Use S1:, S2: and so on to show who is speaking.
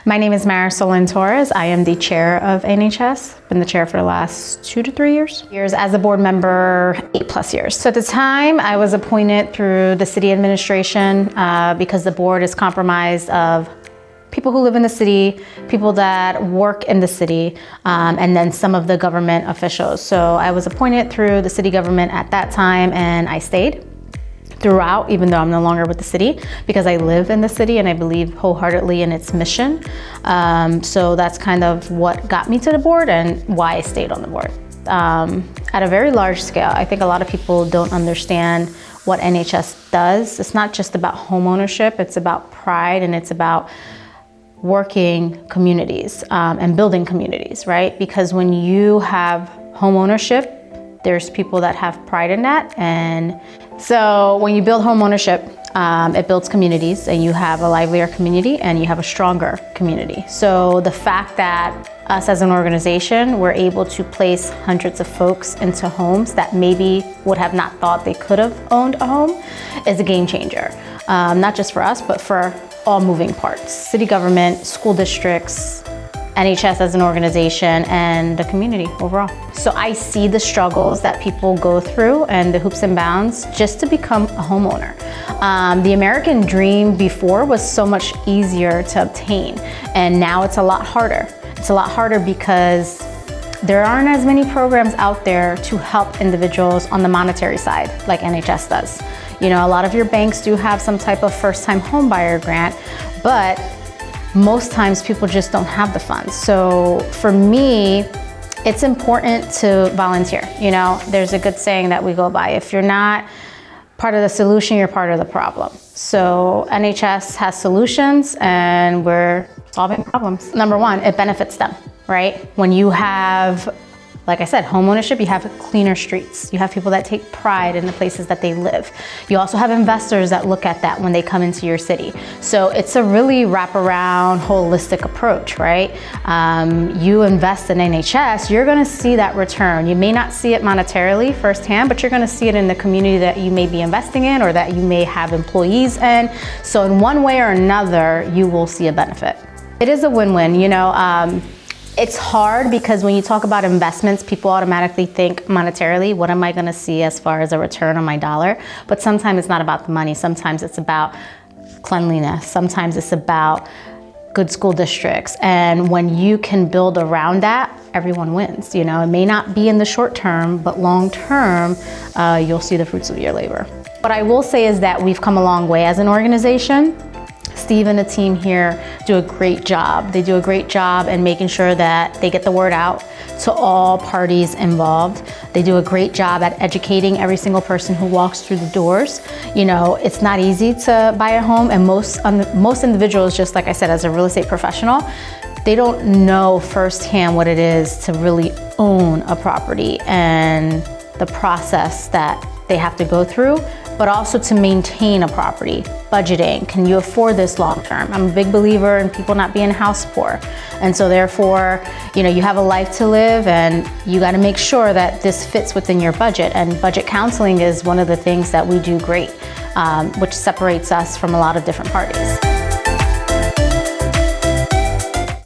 S1: My name is Marisol Torres. I am the chair of NHS. Been the chair for the last 2 to 3 years. As a board member, 8+ years. So at the time, I was appointed through the city administration because the board is comprised of people who live in the city, people that work in the city, and then some of the government officials. So I was appointed through the city government at that time, and I stayed throughout, even though I'm no longer with the city, because I live in the city and I believe wholeheartedly in its mission. So that's kind of what got me to the board and why I stayed on the board. At a very large scale, I think a lot of people don't understand what NHS does. It's not just about home ownership, it's about pride, and it's about working communities and building communities, right? Because when you have home ownership, there's people that have pride in that. And so when you build home ownership, it builds communities, and you have a livelier community and you have a stronger community. So the fact that us as an organization, we're able to place hundreds of folks into homes that maybe would have not thought they could have owned a home is a game changer. Not just for us, but for all moving parts: city government, school districts, NHS as an organization, and the community overall. So I see the struggles that people go through and the hoops and bounds just to become a homeowner. The American dream before was so much easier to obtain, and now it's a lot harder. It's a lot harder because there aren't as many programs out there to help individuals on the monetary side like NHS does. You know, a lot of your banks do have some type of first-time home buyer grant, but most times people just don't have the funds. So for me, it's important to volunteer. You know, there's a good saying that we go by: if you're not part of the solution, you're part of the problem. So NHS has solutions and we're solving problems. Number one, it benefits them, right? When you have, like I said, home ownership, you have cleaner streets. You have people that take pride in the places that they live. You also have investors that look at that when they come into your city. So it's a really wraparound, holistic approach, right? You invest in NHS, you're gonna see that return. You may not see it monetarily firsthand, but you're gonna see it in the community that you may be investing in or that you may have employees in. So in one way or another, you will see a benefit. It is a win-win, you know. It's hard because when you talk about investments, people automatically think monetarily, what am I gonna see as far as a return on my dollar? But sometimes it's not about the money. Sometimes it's about cleanliness. Sometimes it's about good school districts. And when you can build around that, everyone wins. You know, it may not be in the short term, but long term, you'll see the fruits of your labor. What I will say is that we've come a long way as an organization. Steve and the team here do a great job. They do a great job in making sure that they get the word out to all parties involved. They do a great job at educating every single person who walks through the doors. You know, it's not easy to buy a home, and most individuals, just like I said, as a real estate professional, they don't know firsthand what it is to really own a property and the process that they have to go through, but also to maintain a property. Budgeting, can you afford this long term? I'm a big believer in people not being house poor. And so therefore, you know, you have a life to live and you gotta make sure that this fits within your budget. And budget counseling is one of the things that we do great, which separates us from a lot of different parties.